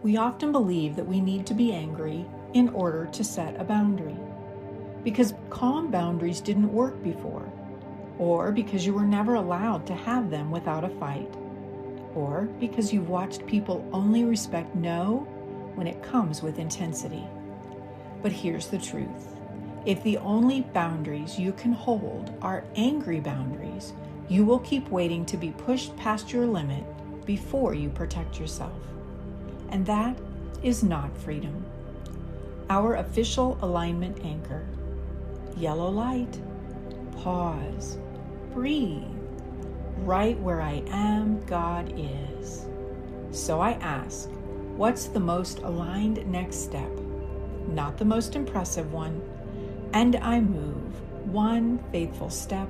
We often believe that we need to be angry in order to set a boundary, because calm boundaries didn't work before, or because you were never allowed to have them without a fight, or because you've watched people only respect no when it comes with intensity. But here's the truth. If the only boundaries you can hold are angry boundaries, you will keep waiting to be pushed past your limit before you protect yourself. And that is not freedom. Our official alignment anchor. Yellow light. Pause. Breathe. Right where I am, God is. So I ask, what's the most aligned next step? Not the most impressive one. And I move one faithful step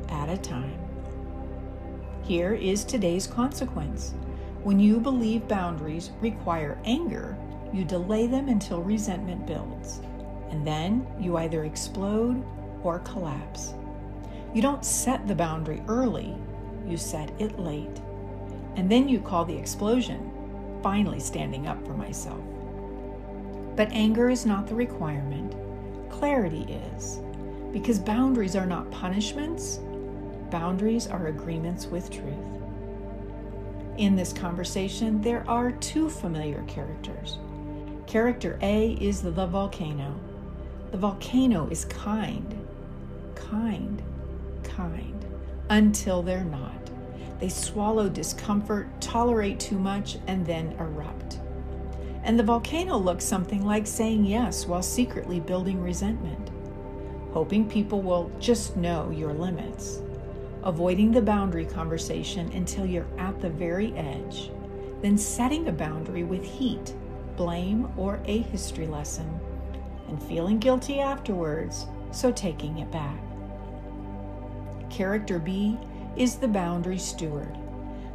at a time. Here is today's consequence. When you believe boundaries require anger, you delay them until resentment builds. And then you either explode or collapse. You don't set the boundary early, you set it late. And then you call the explosion, finally standing up for myself. But anger is not the requirement. Clarity is. Because boundaries are not punishments, boundaries are agreements with truth. In this conversation, there are two familiar characters. Character A is the volcano. The volcano is kind, until they're not. They swallow discomfort, tolerate too much, and then erupt. And the volcano looks something like saying yes while secretly building resentment, hoping people will just know your limits, avoiding the boundary conversation until you're at the very edge, then setting a boundary with heat, blame, or a history lesson, and feeling guilty afterwards, so taking it back. Character B is the boundary steward.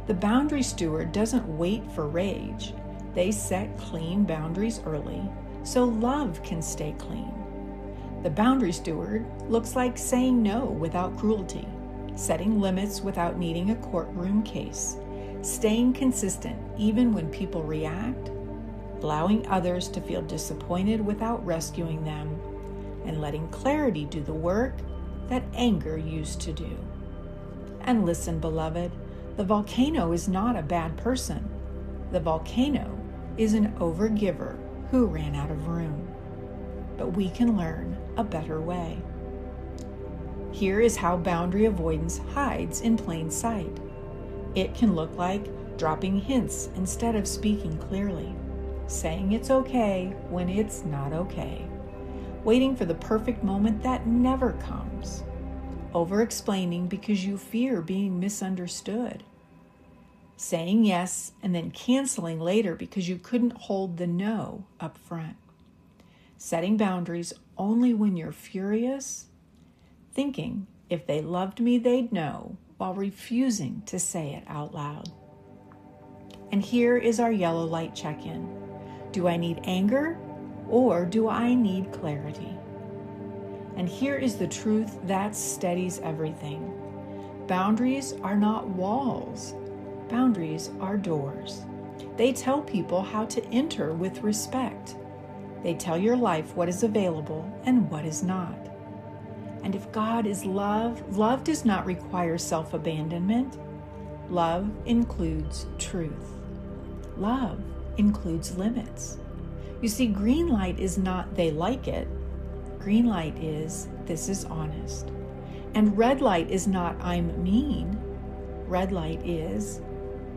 The boundary steward doesn't wait for rage. They set clean boundaries early, so love can stay clean. The boundary steward looks like saying no without cruelty, setting limits without needing a courtroom case, staying consistent even when people react, allowing others to feel disappointed without rescuing them, and letting clarity do the work that anger used to do. And listen, beloved, the volcano is not a bad person. The volcano is an overgiver who ran out of room. But we can learn a better way. Here is how boundary avoidance hides in plain sight. It can look like dropping hints instead of speaking clearly, saying it's okay when it's not okay, waiting for the perfect moment that never comes, over-explaining because you fear being misunderstood, saying yes and then canceling later because you couldn't hold the no up front, setting boundaries only when you're furious, thinking if they loved me they'd know while refusing to say it out loud. And here is our yellow light check-in. Do I need anger or do I need clarity? And here is the truth that steadies everything. Boundaries are not walls. Boundaries are doors. They tell people how to enter with respect. They tell your life what is available and what is not. And if God is love, love does not require self-abandonment. Love includes truth. Love includes limits. You see, green light is not they like it. Green light is this is honest. And red light is not I'm mean. Red light is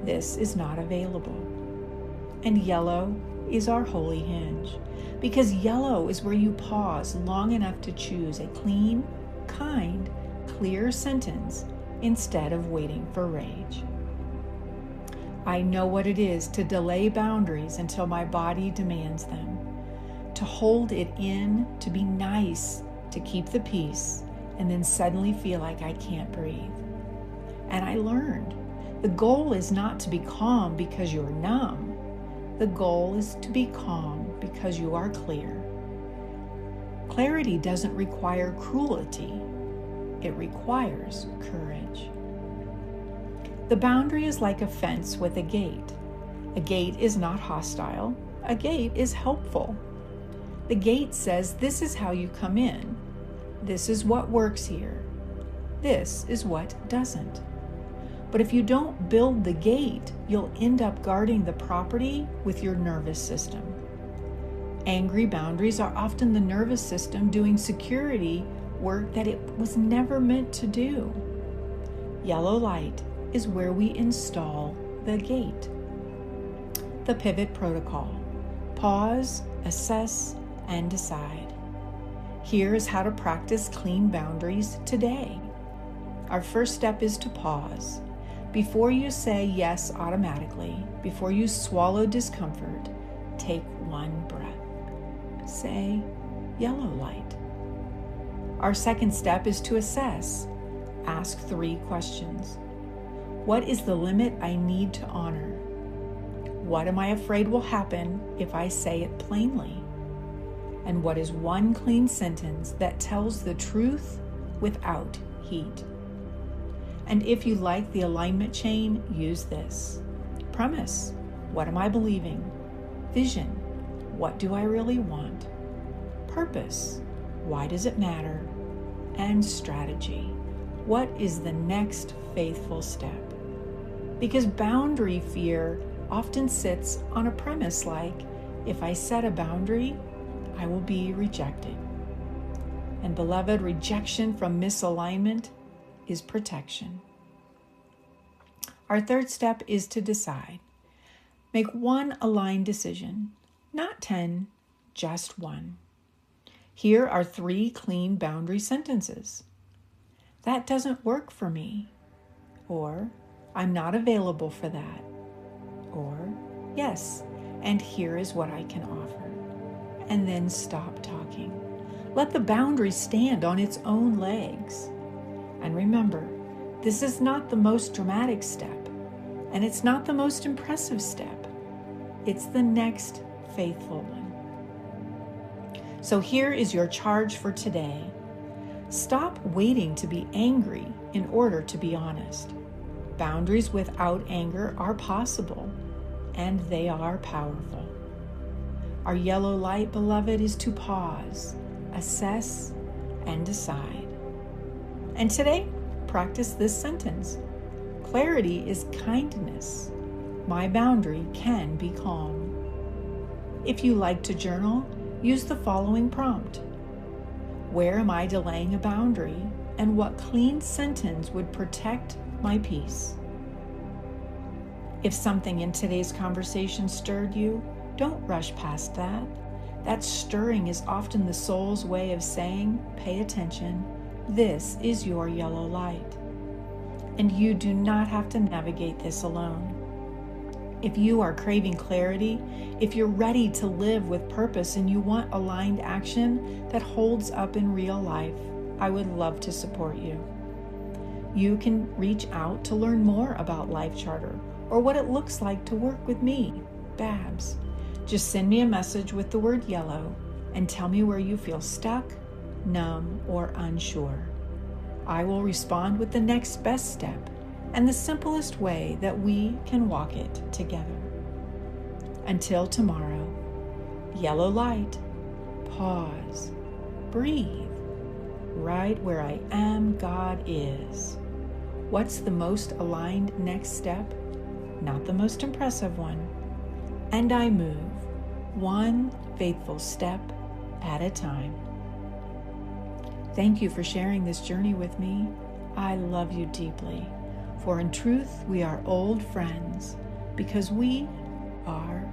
this is not available. And yellow is our holy hinge, because yellow is where you pause long enough to choose a clean, kind, clear sentence instead of waiting for rage. I know what it is to delay boundaries until my body demands them, to hold it in, to be nice, to keep the peace, and then suddenly feel like I can't breathe. And I learned the goal is not to be calm because you're numb. The goal is to be calm because you are clear. Clarity doesn't require cruelty. It requires courage. The boundary is like a fence with a gate. A gate is not hostile. A gate is helpful. The gate says, this is how you come in. This is what works here. This is what doesn't. But if you don't build the gate, you'll end up guarding the property with your nervous system. Angry boundaries are often the nervous system doing security work that it was never meant to do. Yellow light is where we install the gate. The pivot protocol. Pause, assess, and decide. Here is how to practice clean boundaries today. Our first step is to pause. Before you say yes automatically, before you swallow discomfort, take one breath. Say, yellow light. Our second step is to assess. Ask 3 questions. What is the limit I need to honor? What am I afraid will happen if I say it plainly? And what is one clean sentence that tells the truth without heat? And if you like the alignment chain, use this. Premise, what am I believing? Vision, what do I really want? Purpose, why does it matter? And strategy, what is the next faithful step? Because boundary fear often sits on a premise like, if I set a boundary, I will be rejected. And beloved, rejection from misalignment is protection. Our third step is to decide. Make one aligned decision, not 10, just one. Here are 3 clean boundary sentences. That doesn't work for me. Or, I'm not available for that. Or, yes, and here is what I can offer. And then stop talking. Let the boundary stand on its own legs. And remember, this is not the most dramatic step, and it's not the most impressive step. It's the next faithful one. So here is your charge for today. Stop waiting to be angry in order to be honest. Boundaries without anger are possible, and they are powerful. Our yellow light, beloved, is to pause, assess, and decide. And today, practice this sentence. Clarity is kindness. My boundary can be calm. If you like to journal, use the following prompt. Where am I delaying a boundary, and what clean sentence would protect my peace? If something in today's conversation stirred you, don't rush past that. That stirring is often the soul's way of saying, pay attention, this is your yellow light. And you do not have to navigate this alone. If you are craving clarity, if you're ready to live with purpose and you want aligned action that holds up in real life, I would love to support you. You can reach out to learn more about Life Charter or what it looks like to work with me, Babs. Just send me a message with the word yellow and tell me where you feel stuck, numb, or unsure. I will respond with the next best step and the simplest way that we can walk it together. Until tomorrow, yellow light, pause, breathe. Right where I am, God is. What's the most aligned next step? Not the most impressive one. And I move one faithful step at a time. Thank you for sharing this journey with me. I love you deeply, for in truth we are old friends because we are